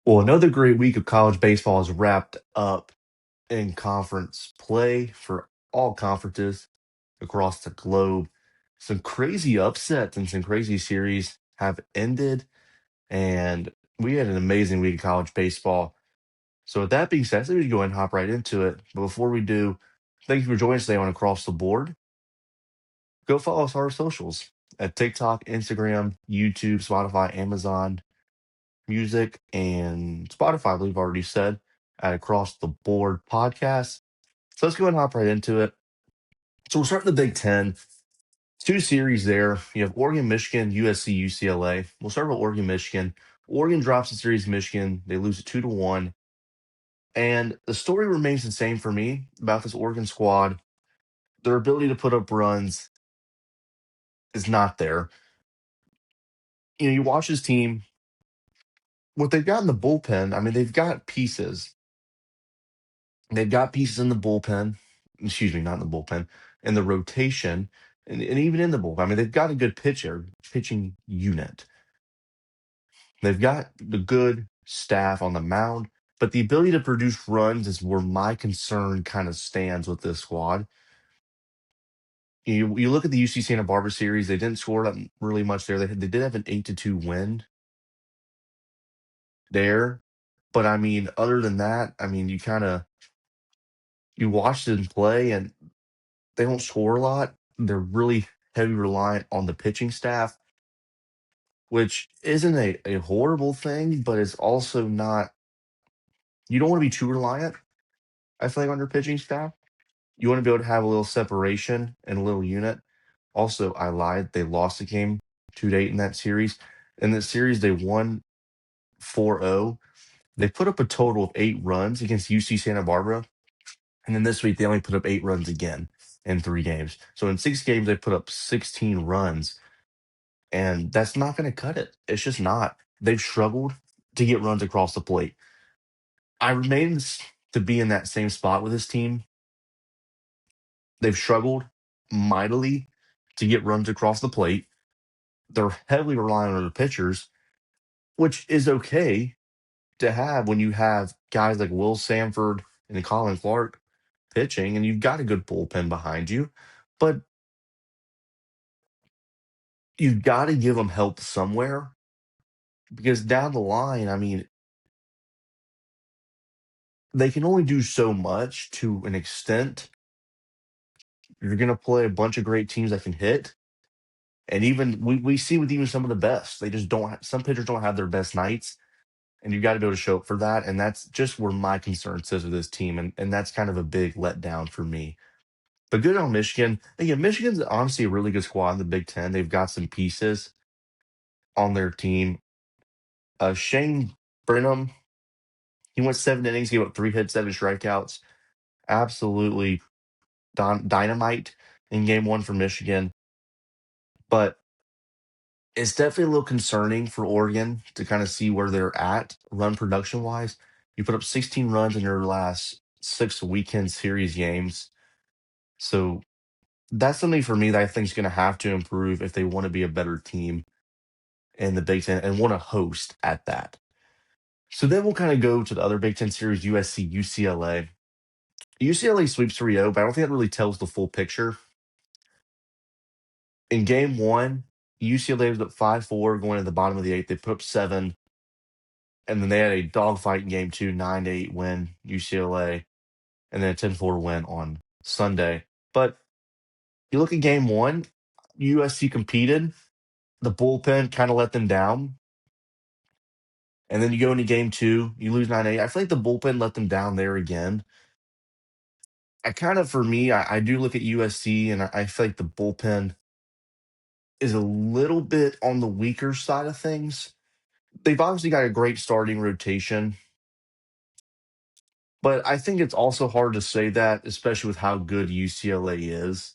Well, another great week of college baseball is wrapped up in conference play for all conferences across the globe. Some crazy upsets and some crazy series have ended, and we had an amazing week of college baseball. So, with that being said, let me go ahead and hop right into it. But before we do, thank you for joining us today on Across the Board. Go follow us on our socials at TikTok, Instagram, YouTube, Spotify, Amazon, Music, and Spotify, I believe I already said, at Across the Board podcast. So let's go ahead and hop right into it. So we'll start in the Big Ten. Two series there. You have Oregon, Michigan, USC, UCLA. We'll start with Oregon, Michigan. Oregon drops the series, Michigan. They lose it 2-1. And the story remains the same for me about this Oregon squad. Their ability to put up runs is not there. You watch this team, what they've got in the bullpen, I mean, they've got pieces. They've got pieces in the bullpen, excuse me, not in the bullpen, in the rotation, and even in the bullpen. I mean, they've got a good pitching unit. They've got the good staff on the mound, but the ability to produce runs is where my concern kind of stands with this squad. You look at the UC Santa Barbara series; they didn't score that really much there. They did have an 8-2 win there, but I mean, other than that, I mean, you watch them play, and they don't score a lot. They're really heavy reliant on the pitching staff, which isn't a horrible thing, but it's also not. You don't want to be too reliant, I feel like, on your pitching staff. You want to be able to have a little separation and a little unit. Also, I lied. They lost the game 2-8 in that series. In that series, they won 4-0. They put up a total of 8 runs against UC Santa Barbara. And then this week, they only put up 8 runs again in 3 games. So in 6 games, they put up 16 runs. And that's not going to cut it. It's just not. They've struggled to get runs across the plate. I remain to be in that same spot with this team. They've struggled mightily to get runs across the plate. They're heavily relying on their pitchers, which is okay to have when you have guys like Will Sanford and Colin Clark pitching, and you've got a good bullpen behind you. But you've got to give them help somewhere because down the line, I mean, they can only do so much to an extent. You're going to play a bunch of great teams that can hit. And even we see with even some of the best, they just don't. Some pitchers don't have their best nights, and you got to be able to show up for that. And that's just where my concern sits with this team, and that's kind of a big letdown for me. But good on Michigan. Again, Michigan's honestly a really good squad in the Big Ten. They've got some pieces on their team. Shane Brenham, he went 7 innings, gave up 3 hits, 7 strikeouts. Absolutely dynamite in game one for Michigan. But it's definitely a little concerning for Oregon to kind of see where they're at run production wise. You put up 16 runs in your last 6 weekend series games. So that's something for me that I think is going to have to improve if they want to be a better team in the Big Ten and want to host at that. So then we'll kind of go to the other Big Ten series, USC, UCLA. UCLA sweeps 3-0, but I don't think that really tells the full picture. In game one, UCLA was up 5-4 going to the bottom of the eighth. They put up 7, and then they had a dogfight in game two, 9-8 win, UCLA, and then a 10-4 win on Sunday. But you look at game one, USC competed. The bullpen kind of let them down. And then you go into game two, you lose 9-8. I feel like the bullpen let them down there again. I kind of, for me, I do look at USC, and I feel like the bullpen is a little bit on the weaker side of things. They've obviously got a great starting rotation, but I think it's also hard to say that, especially with how good UCLA is.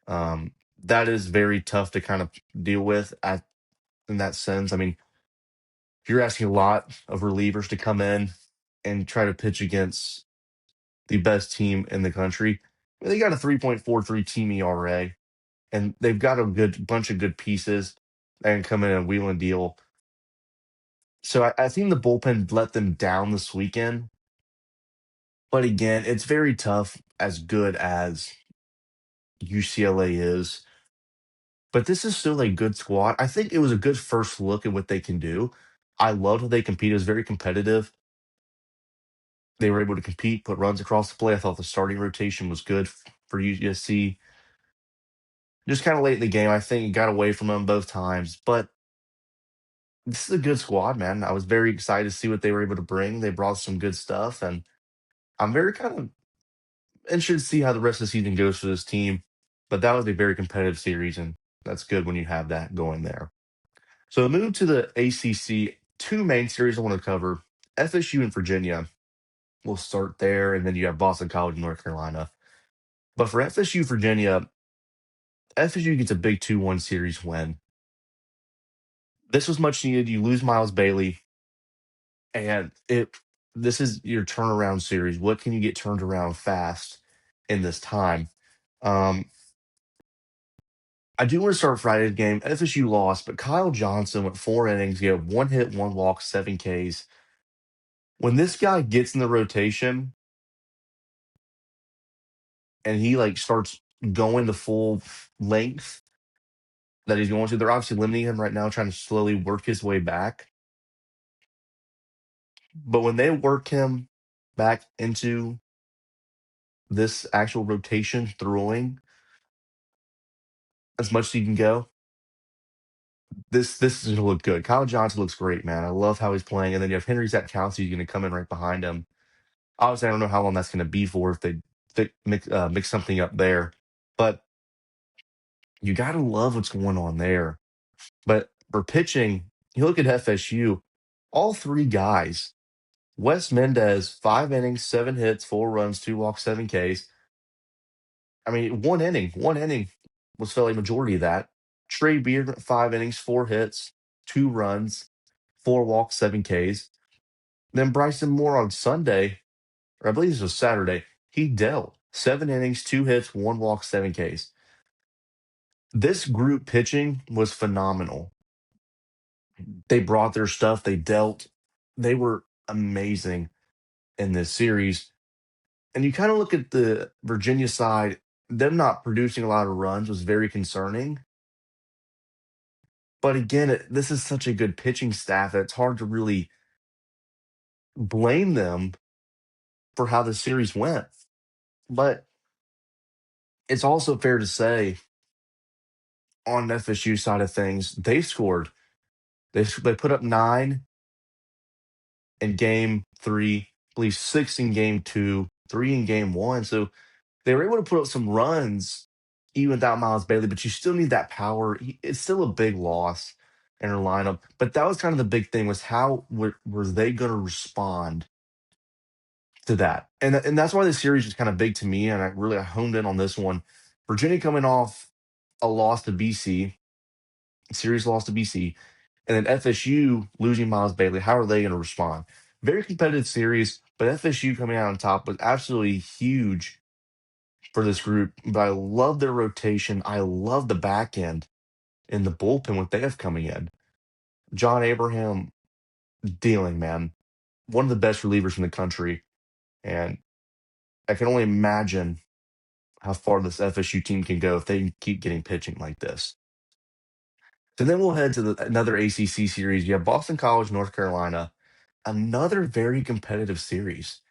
That is very tough to kind of deal with in that sense. I mean, you're asking a lot of relievers to come in and try to pitch against the best team in the country. They got a 3.43 team ERA, and they've got a good bunch of good pieces that can come in and wheel and deal. So I think the bullpen let them down this weekend. But again, it's very tough as good as UCLA is. But this is still a good squad. I think it was a good first look at what they can do. I loved how they competed. It was very competitive. They were able to compete, put runs across the play. I thought the starting rotation was good for USC. Just kind of late in the game, I think it got away from them both times. But this is a good squad, man. I was very excited to see what they were able to bring. They brought some good stuff, and I'm very kind of interested to see how the rest of the season goes for this team. But that was a very competitive series, and that's good when you have that going there. So move to the ACC. Two main series I want to cover: FSU and Virginia. We'll start there, and then you have Boston College and North Carolina. But for FSU Virginia, FSU gets a big 2-1 series win. This was much needed. You lose Miles Bailey, and it this is your turnaround series. What can you get turned around fast in this time? Um, I do want to start Friday's game. FSU lost, but Kyle Johnson went 4 innings, he had 1 hit, 1 walk, 7 Ks. When this guy gets in the rotation and he like starts going the full length that he's going to, they're obviously limiting him right now, trying to slowly work his way back. But when they work him back into this actual rotation, throwing as much as he can go, this is gonna look good. Kyle Johnson looks great, man. I love how he's playing. And then you have Henry Zatkowski who's going to come in right behind him. Obviously, I don't know how long that's going to be for if they mix something up there, but you got to love what's going on there. But for pitching, you look at FSU, all three guys. Wes Mendez, 5 innings, 7 hits, 4 runs, 2 walks, 7 Ks. I mean, 1 inning was felt a majority of that. Trey Beard, 5 innings, 4 hits, 2 runs, 4 walks, 7 Ks. Then Bryson Moore on Sunday, or I believe this was Saturday, he dealt 7 innings, 2 hits, 1 walk, 7 Ks. This group pitching was phenomenal. They brought their stuff, they dealt, they were amazing in this series. And you kind of look at the Virginia side, them not producing a lot of runs was very concerning. But again, this is such a good pitching staff that it's hard to really blame them for how the series went. But it's also fair to say on FSU side of things, they scored. They put up 9 in game 3, I believe 6 in game 2, 3 in game 1. So they were able to put up some runs even without Miles Bailey, but you still need that power. It's still a big loss in her lineup. But that was kind of the big thing was how were they going to respond to that? And that's why this series is kind of big to me. And I honed in on this one. Virginia coming off a loss to BC, series loss to BC, and then FSU losing Miles Bailey. How are they going to respond? Very competitive series, but FSU coming out on top was absolutely huge for this group. But I love their rotation. I love the back end and the bullpen what they have coming in. John Abraham dealing, man. One of the best relievers in the country. And I can only imagine how far this FSU team can go if they can keep getting pitching like this. So then we'll head to another ACC series. You have Boston College, North Carolina, another very competitive series.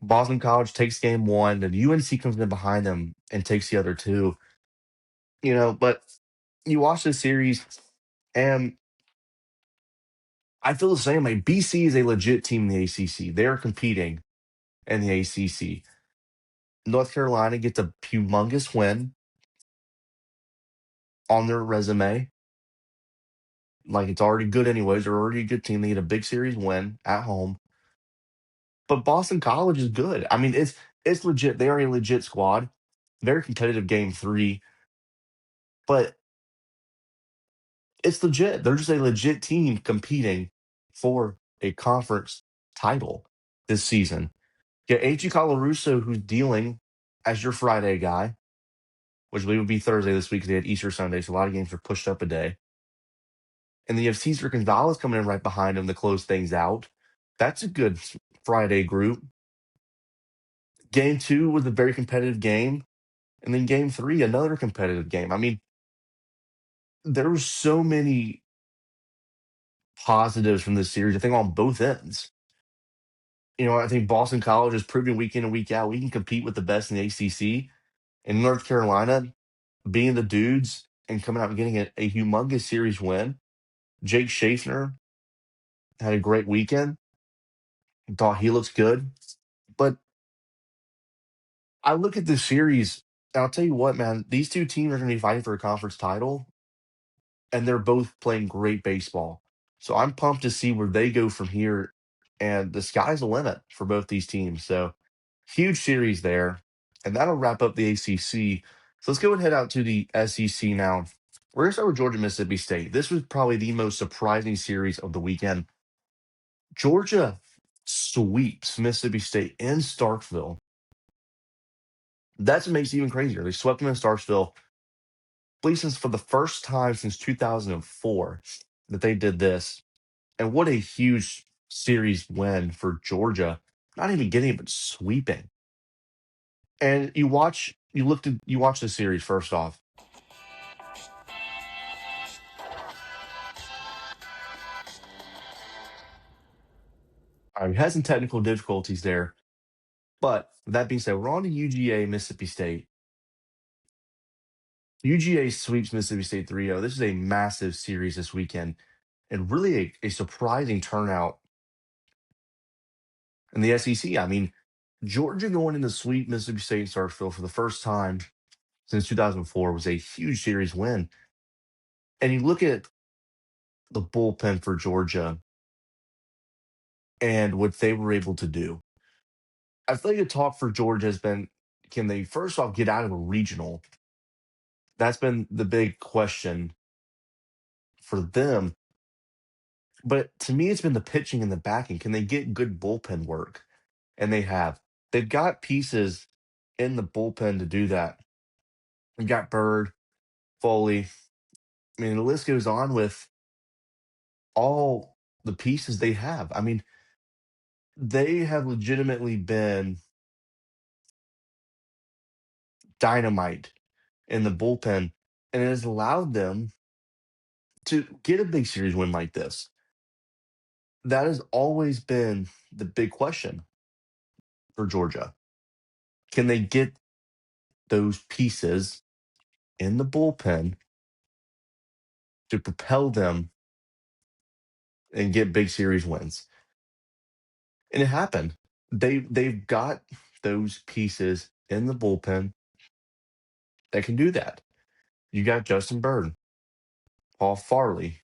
Boston College takes game 1, and UNC comes in behind them and takes the other two. But you watch this series, and I feel the same way. BC is a legit team in the ACC. They are competing in the ACC. North Carolina gets a humongous win on their resume. Like it's already good anyways. They're already a good team. They get a big series win at home. But Boston College is good. I mean, it's legit. They are a legit squad. Very competitive game 3, but it's legit. They're just a legit team competing for a conference title this season. Yeah, A.G. Colarusso, who's dealing as your Friday guy, which would be Thursday this week because they had Easter Sunday, so a lot of games are pushed up a day. And then you have Cesar Gonzalez coming in right behind him to close things out. That's a good Friday group. Game two was a very competitive game. And then game three, another competitive game. I mean, there were so many positives from this series, I think, on both ends. I think Boston College is proving week in and week out we can compete with the best in the ACC. And North Carolina, being the dudes and coming out and getting a humongous series win. Jake Schaefer had a great weekend. Thought he looks good. But I look at this series, and I'll tell you what, man, these two teams are going to be fighting for a conference title, and they're both playing great baseball. So I'm pumped to see where they go from here. And the sky's the limit for both these teams. So huge series there. And that'll wrap up the ACC. So let's go and head out to the SEC now. We're going to start with Georgia Mississippi State. This was probably the most surprising series of the weekend. Georgia sweeps Mississippi State in Starkville. That's what makes it even crazier. They swept them in Starkville. Since for the first time since 2004 that they did this. And what a huge series win for Georgia. Not even getting it, but sweeping. And you watch the series first off. We had some technical difficulties there. But that being said, we're on to UGA Mississippi State. UGA sweeps Mississippi State 3-0. This is a massive series this weekend and really a surprising turnout in the SEC. I mean, Georgia going into sweep Mississippi State and Starkville for the first time since 2004 was a huge series win. And you look at the bullpen for Georgia and what they were able to do. I feel like the talk for Georgia has been, can they first off get out of a regional? That's been the big question for them. But to me, it's been the pitching and the backing. Can they get good bullpen work? And they have. They've got pieces in the bullpen to do that. You've got Bird, Foley. I mean, the list goes on with all the pieces they have. I mean, they have legitimately been dynamite in the bullpen, and it has allowed them to get a big series win like this. That has always been the big question for Georgia. Can they get those pieces in the bullpen to propel them and get big series wins? And it happened. They've got those pieces in the bullpen that can do that. You got Justin Bird, Paul Farley.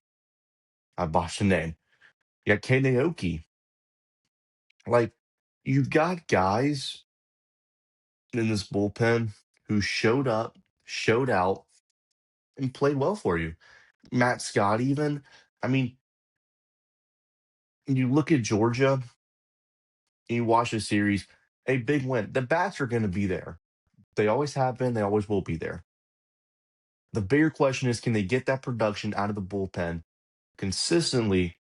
I botched the name. You got Kane Aoki. Like, you've got guys in this bullpen who showed up, showed out, and played well for you. Matt Scott, even. I mean, you look at Georgia, and you watch the series, a big win. The bats are going to be there. They always have been. They always will be there. The bigger question is, can they get that production out of the bullpen consistently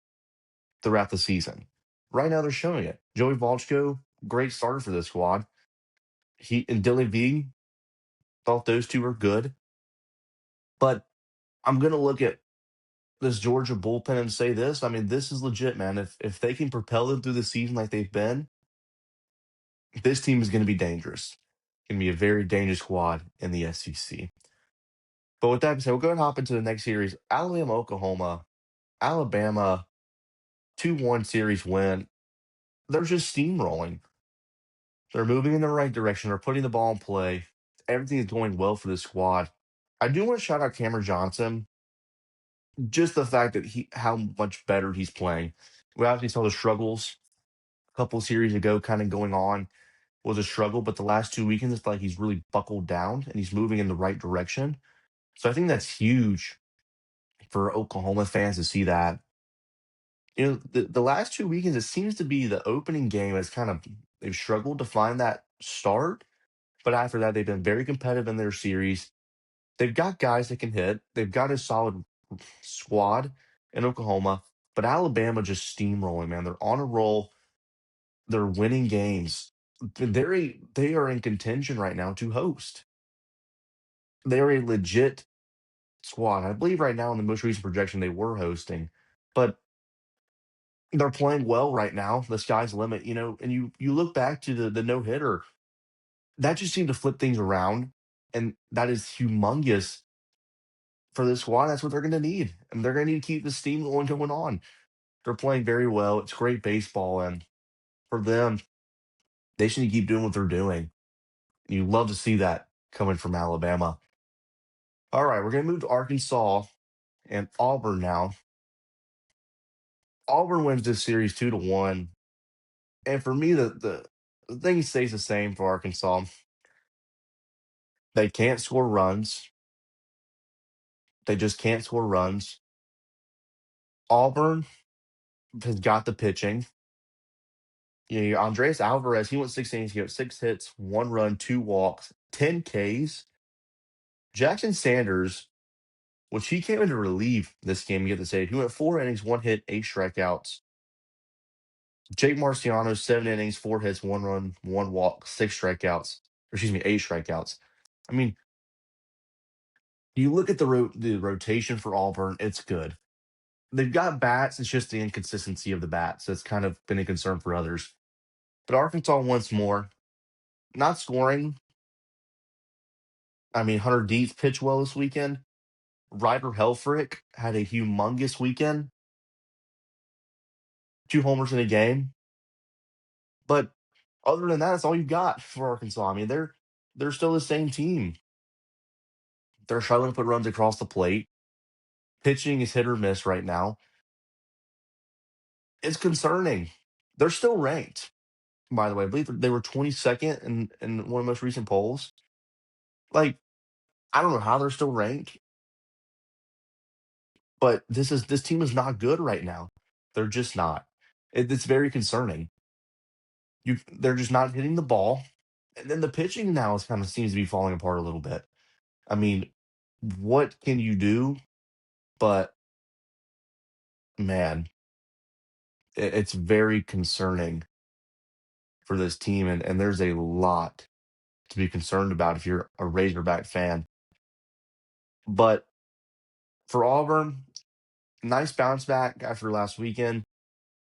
throughout the season? Right now, they're showing it. Joey Volchko, great starter for this squad. He and Dylan V, thought those two were good. But I'm going to look at this Georgia bullpen and say this. I mean, this is legit, man. If they can propel them through the season like they've been, this team is going to be dangerous. Going to be a very dangerous squad in the SEC. But with that being said, we'll go and hop into the next series. Alabama, Oklahoma. Alabama, 2-1 series win. They're just steamrolling. They're moving in the right direction. They're putting the ball in play. Everything is going well for this squad. I do want to shout out Cameron Johnson. Just the fact that how much better he's playing. We obviously saw the struggles a couple series ago kind of going on was a struggle, but the last 2 weekends, it's like he's really buckled down and he's moving in the right direction. So I think that's huge for Oklahoma fans to see that. The last 2 weekends, it seems to be the opening game has kind of they've struggled to find that start, but after that, they've been very competitive in their series. They've got guys that can hit. They've got a solid squad. in Oklahoma, but Alabama just steamrolling, man. They're on a roll. They're winning games. They are in contention right now to host. They're a legit squad. I believe right now in the most recent projection they were hosting, but they're playing well right now. The sky's the limit, and you look back to the no hitter, that just seemed to flip things around, and that is humongous for this squad. That's what they're going to need, and they're going to need to keep the steam going on. They're playing very well. It's great baseball, and for them, they should keep doing what they're doing. You love to see that coming from Alabama. All right, we're going to move to Arkansas and Auburn now. Auburn wins this series 2-1. And for me, the thing stays the same for Arkansas. They can't score runs. They just can't score runs. Auburn has got the pitching. Andreas Alvarez, he went 6 innings, he got 6 hits, 1 run, 2 walks, 10 Ks. Jackson Sanders, which he came in to relieve this game, you get to say, he went 4 innings, 1 hit, 8 strikeouts. Jake Marciano, 7 innings, 4 hits, 1 run, 1 walk, 6 strikeouts. Or excuse me, 8 strikeouts. I mean, you look at the rotation for Auburn, it's good. They've got bats. It's just the inconsistency of the bats that's kind of been a concern for others. But Arkansas wants more. Not scoring. I mean, Hunter Deets pitched well this weekend. Ryder Helfrich had a humongous weekend. 2 homers in a game. But other than that, that's all you've got for Arkansas. I mean, they're still the same team. They're struggling to put runs across the plate. Pitching is hit or miss right now. It's concerning. They're still ranked, by the way. I believe they were 22nd in one of the most recent polls. Like, I don't know how they're still ranked, but this team is not good right now. They're just not. It's very concerning. They're just not hitting the ball, and then the pitching now is kind of seems to be falling apart a little bit. I mean, what can you do? But man, it's very concerning for this team, and there's a lot to be concerned about if you're a Razorback fan. But for Auburn, nice bounce back after last weekend.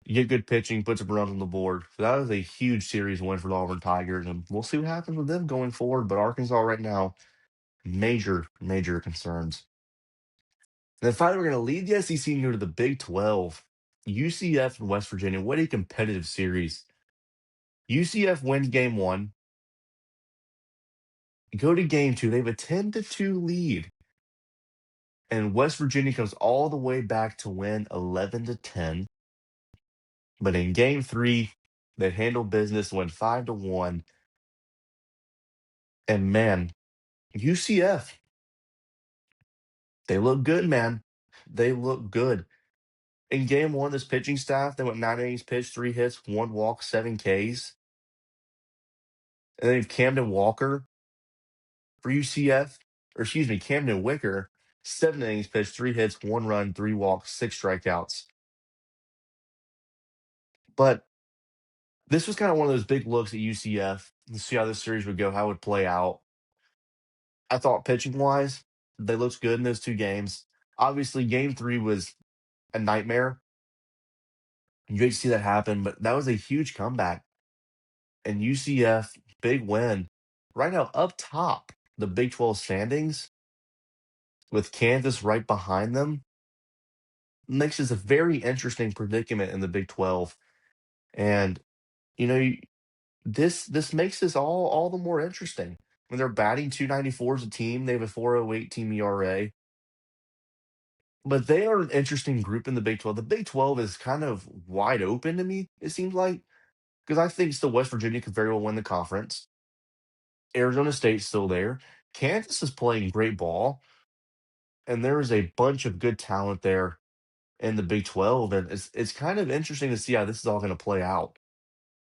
You get good pitching, put some runs on the board. So that was a huge series win for the Auburn Tigers, and we'll see what happens with them going forward. But Arkansas right now, major, major concerns. And then finally, we're going to lead the SEC and go to the Big 12. UCF and West Virginia. What a competitive series. UCF wins game one. Go to game two. They have a 10-2 lead. And West Virginia comes all the way back to win 11-10. But in game three, they handle business, win 5-1. And man, UCF, they look good, man. They look good. In game one, this pitching staff, they went 9 innings pitched, 3 hits, 1 walk, 7 Ks. And then Camden Walker for UCF, or excuse me, Camden Wicker, 7 innings pitched, 3 hits, 1 run, 3 walks, 6 strikeouts. But this was kind of one of those big looks at UCF to see how this series would go, how it would play out. I thought pitching wise, they looked good in those 2 games. Obviously, game three was a nightmare. You hate to see that happen, but that was a huge comeback. And UCF, big win. Right now, up top, the Big 12 standings, with Kansas right behind them, makes this a very interesting predicament in the Big 12. And, you know, this makes this all the more interesting. When they're batting 294 as a team, they have a 4.08 team ERA. But they are an interesting group in the Big 12. The Big 12 is kind of wide open to me, it seems like, because I think still West Virginia could very well win the conference. Arizona State's still there. Kansas is playing great ball, and there is a bunch of good talent there in the Big 12, and it's kind of interesting to see how this is all going to play out.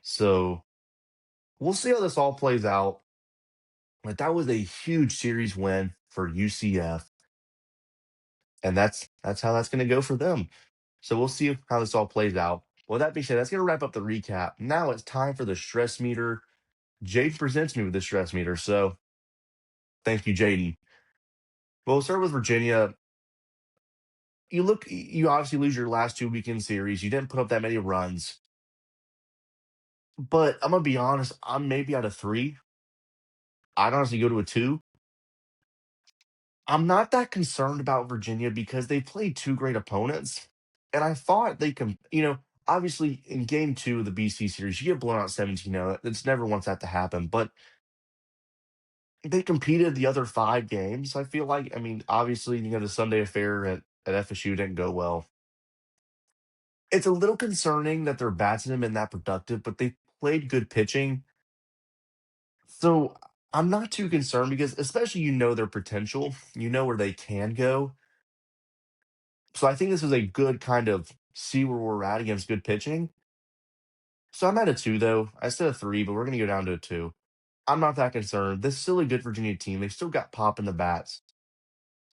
So we'll see how this all plays out. But that was a huge series win for UCF. and that's how that's going to go for them. So we'll see how this all plays out. Well, that being said, that's going to wrap up the recap. Now it's time for the stress meter. Jaden presents me with the stress meter. So thank you, Jaden. Well, we'll start with Virginia. You obviously lose your last 2 weekend series. You didn't put up that many runs. But I'm going to be honest, I'm maybe out of three. I'd honestly go to a two. I'm not that concerned about Virginia because they played two great opponents. And I thought they can, obviously in game two of the BC series, you get blown out 17-0. It's never wants that to happen. But they competed the other 5 games. I feel like, obviously, the Sunday affair at FSU didn't go well. It's a little concerning that their bats haven't been that productive, but they played good pitching. So I'm not too concerned because, especially, their potential, where they can go. So I think this is a good kind of see where we're at against good pitching. So I'm at a two, though. I said a three, but we're going to go down to a two. I'm not that concerned. This is still a good Virginia team. They still got pop in the bats.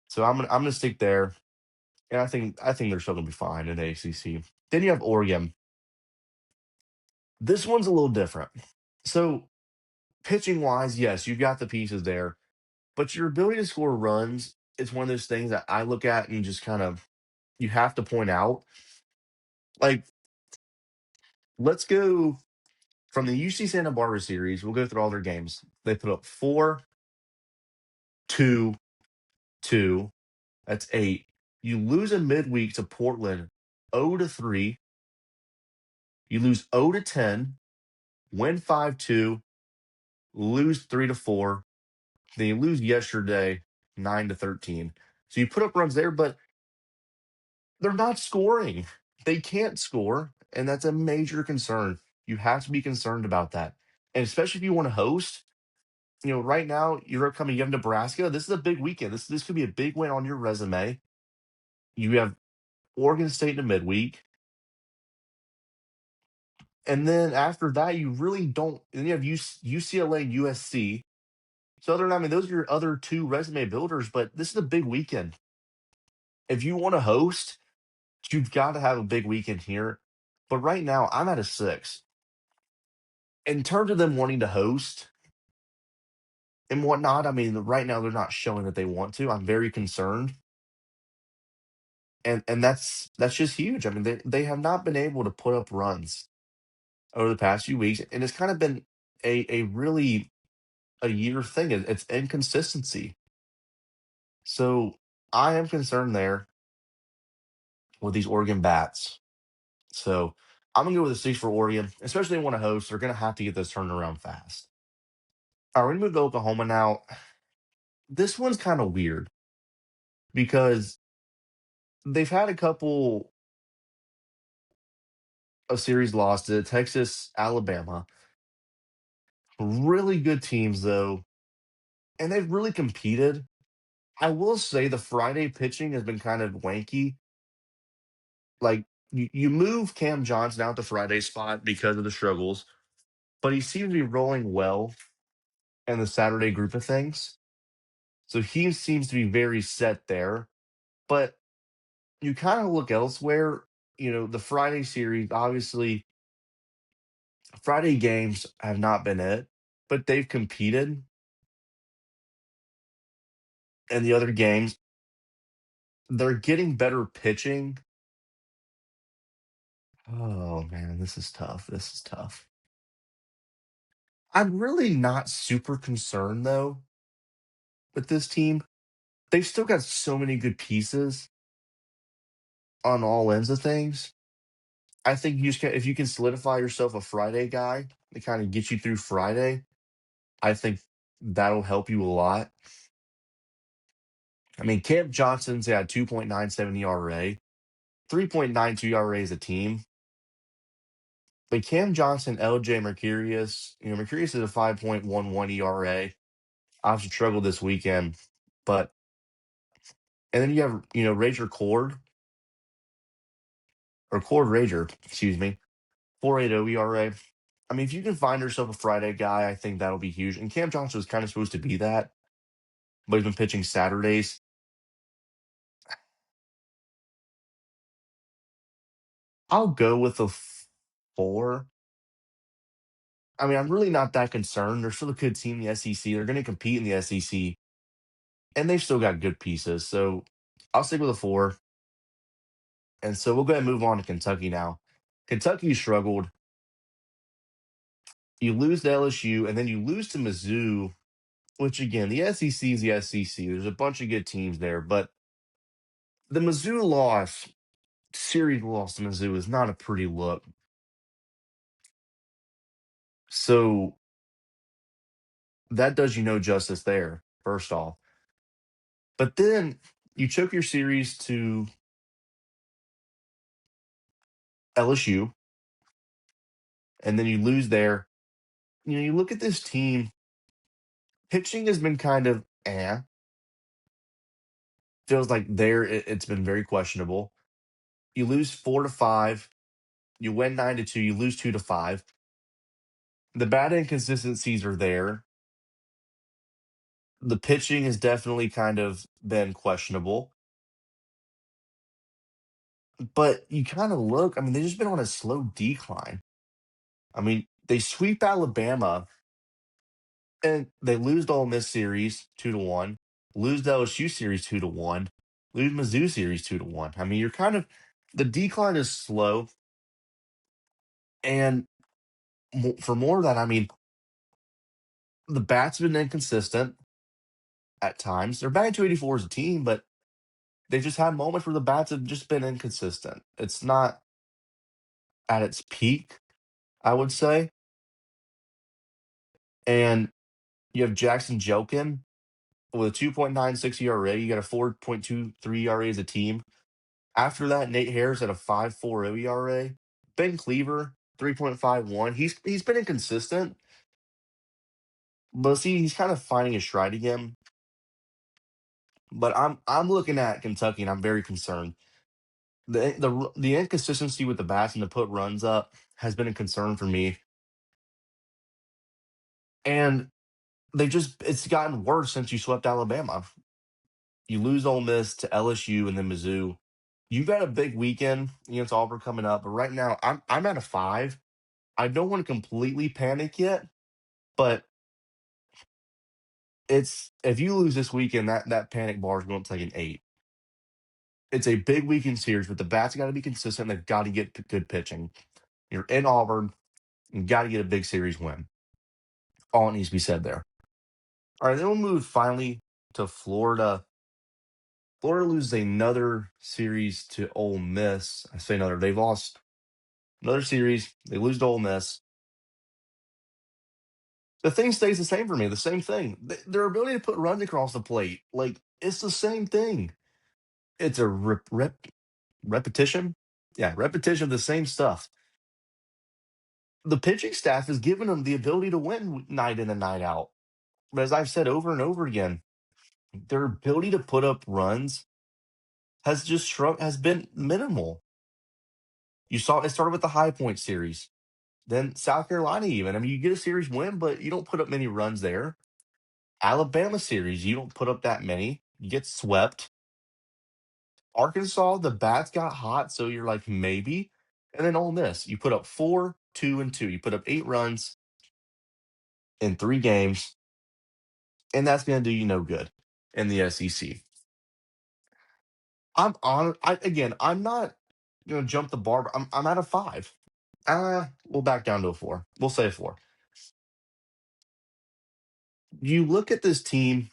So I'm gonna stick there. And I think they're still gonna be fine in the ACC. Then you have Oregon. This one's a little different. So pitching wise, yes, you've got the pieces there, but your ability to score runs is one of those things that I look at and just kind of you have to point out. Like, let's go from the UC Santa Barbara series. We'll go through all their games. They put up 4-2-2. That's 8. You lose in midweek to Portland 0-3. You lose 0-10, win 5-2, lose 3-4. Then you lose yesterday 9-13. So you put up runs there, but they're not scoring. They can't score, and that's a major concern. You have to be concerned about that. And especially if you want to host, right now you're upcoming. You have Nebraska. This is a big weekend. This could be a big win on your resume. You have Oregon State in the midweek. And then after that, you really don't. And you have UCLA and USC. So those are your other two resume builders, but this is a big weekend. If you want to host, you've got to have a big weekend here. But right now, I'm at a 6. In terms of them wanting to host and whatnot, right now they're not showing that they want to. I'm very concerned. And that's just huge. They have not been able to put up runs over the past few weeks, and it's kind of been a really a year thing. It's inconsistency. So I am concerned there with these Oregon bats. So I'm gonna go with a 6 for Oregon, especially if they want to host. They're gonna have to get this turned around fast. All right, we're gonna move to Oklahoma now. This one's kind of weird because they've had a couple of series lost to Texas, Alabama. Really good teams though, and they've really competed. I will say the Friday pitching has been kind of wanky. Like you move Cam Johnson out the Friday spot because of the struggles, but he seems to be rolling well in the Saturday group of things. So he seems to be very set there. But you kind of look elsewhere, the Friday series, obviously, Friday games have not been it, but they've competed in the other games. They're getting better pitching. Oh, man, this is tough. This is tough. I'm really not super concerned, though, with this team. They've still got so many good pieces on all ends of things. I think if you can solidify yourself a Friday guy to kind of get you through Friday, I think that'll help you a lot. Cam Johnson's had 2.97 ERA, 3.92 ERA as a team. But Cam Johnson, LJ Mercurius, Mercurius is a 5.11 ERA. Obviously struggled this weekend, but and then you have Rager Cord or Cord Rager, excuse me, 4.80 ERA. If you can find yourself a Friday guy, I think that'll be huge. And Cam Johnson was kind of supposed to be that, but he's been pitching Saturdays. I'll go with a 4. I mean, I'm really not that concerned. They're still a good team in the SEC. They're going to compete in the SEC, and they've still got good pieces. So I'll stick with a 4. And so we'll go ahead and move on to Kentucky now. Kentucky struggled. You lose to LSU, and then you lose to Mizzou, which again, the SEC is the SEC. There's a bunch of good teams there, but the Mizzou loss, series loss to Mizzou, is not a pretty look. So that does you no justice there, first off. But then you took your series to LSU, and then you lose there. You know, you look at this team, pitching has been kind of feels like it's been very questionable. You lose 4-5, you win 9-2, you lose 2-5. The bad inconsistencies are there. The pitching has definitely kind of been questionable. But you kind of look, I mean, they've just been on a slow decline. I mean, they sweep Alabama and they lose the Ole Miss series 2-1, lose the LSU series 2-1, lose Mizzou series 2-1. I mean, you're kind of the decline is slow. And for more of that, I mean, the bats have been inconsistent at times. They're batting 284 as a team, but they've just had moments where the bats have just been inconsistent. It's not at its peak, I would say. And you have Jackson Jokin with a 2.96 ERA. You got a 4.23 ERA as a team. After that, Nate Harris at a 5.40 ERA. Ben Cleaver, 3.51. He's been inconsistent, but see, he's kind of finding his stride again. But I'm looking at Kentucky and I'm very concerned. The inconsistency with the bats and to put runs up has been a concern for me. And it's gotten worse since you swept Alabama. You lose Ole Miss to LSU and then Mizzou. You got a big weekend against Auburn coming up, but right now I'm at a 5. I don't want to completely panic yet, but it's if you lose this weekend, that panic bar is going to take an 8. It's a big weekend series, but the bats got to be consistent. They've got to get good pitching. You're in Auburn, you got to get a big series win. All it needs to be said there. All right, then we'll move finally to Florida. Florida loses another series to Ole Miss. I say another. They've lost another series. They lose to Ole Miss. The thing stays the same for me. The same thing. Their ability to put runs across the plate, like it's the same thing. It's a repetition. Yeah, repetition of the same stuff. The pitching staff has given them the ability to win night in and night out. But as I've said over and over again, their ability to put up runs has been minimal. You saw it started with the High Point series, then South Carolina even. I mean, you get a series win, but you don't put up many runs there. Alabama series, you don't put up that many. You get swept. Arkansas, the bats got hot, so you're like maybe. And then Ole Miss, you put up 4, 2, and 2. You put up 8 runs in 3 games, and that's going to do you no good in the SEC. I'm not going to jump the bar. But I'm at a 5. We'll back down to a 4. We'll say a 4. You look at this team.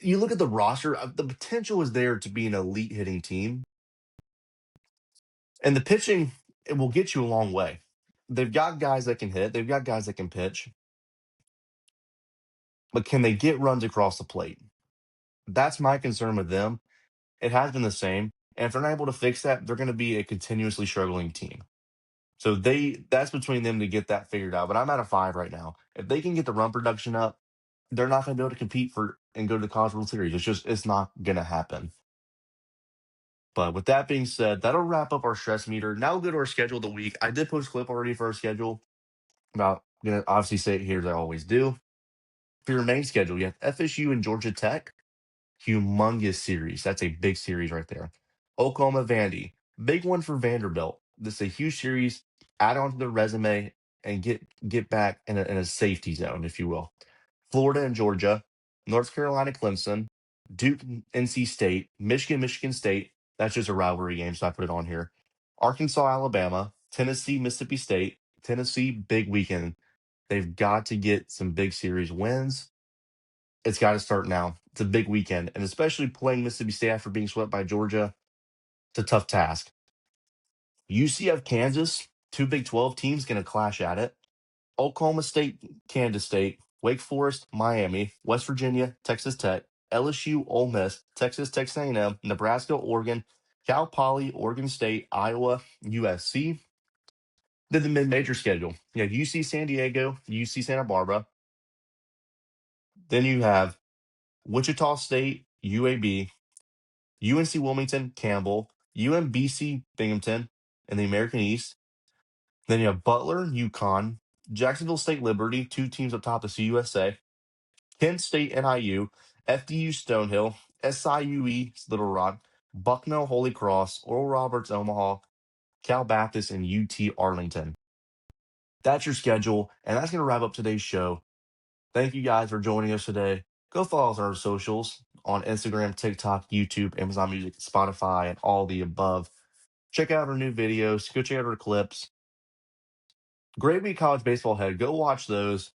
You look at the roster. The potential is there to be an elite hitting team, and the pitching it will get you a long way. They've got guys that can hit. They've got guys that can pitch, but can they get runs across the plate? That's my concern with them. It has been the same, and if they're not able to fix that, they're going to be a continuously struggling team. So that's between them to get that figured out. But I'm at a 5 right now. If they can get the run production up, they're not going to be able to compete for and go to the College World Series. It's not going to happen. But with that being said, that'll wrap up our stress meter. Now we'll go to our schedule of the week. I did post a clip already for our schedule. About gonna obviously say it here as I always do. For your main schedule, you have FSU and Georgia Tech. Humongous series. That's a big series right there. Oklahoma Vandy. Big one for Vanderbilt. This is a huge series. Add on to the resume and get back in a safety zone, if you will. Florida and Georgia, North Carolina, Clemson, Duke, NC State, Michigan, Michigan State. That's just a rivalry game, so I put it on here. Arkansas, Alabama, Tennessee, Mississippi State, Tennessee, big weekend. They've got to get some big series wins. It's got to start now. It's a big weekend, and especially playing Mississippi State after being swept by Georgia, it's a tough task. UCF, Kansas, two Big 12 teams going to clash at it. Oklahoma State, Kansas State, Wake Forest, Miami, West Virginia, Texas Tech, LSU, Ole Miss, Texas A&M, Nebraska, Oregon, Cal Poly, Oregon State, Iowa, USC. Then the mid-major schedule. You have UC San Diego, UC Santa Barbara. Then you have Wichita State, UAB, UNC Wilmington, Campbell, UMBC, Binghamton, in the American East. Then you have Butler, UConn, Jacksonville State Liberty, two teams up top of CUSA, Kent State NIU, FDU Stonehill, SIUE Little Rock, Bucknell Holy Cross, Oral Roberts Omaha, Cal Baptist, and UT Arlington. That's your schedule, and that's going to wrap up today's show. Thank you guys for joining us today. Go follow us on our socials on Instagram, TikTok, YouTube, Amazon Music, Spotify, and all the above. Check out our new videos. Go check out our clips. Great week college baseball ahead. Go watch those.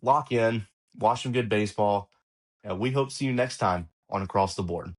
Lock in. Watch some good baseball. And we hope to see you next time on Across the Board.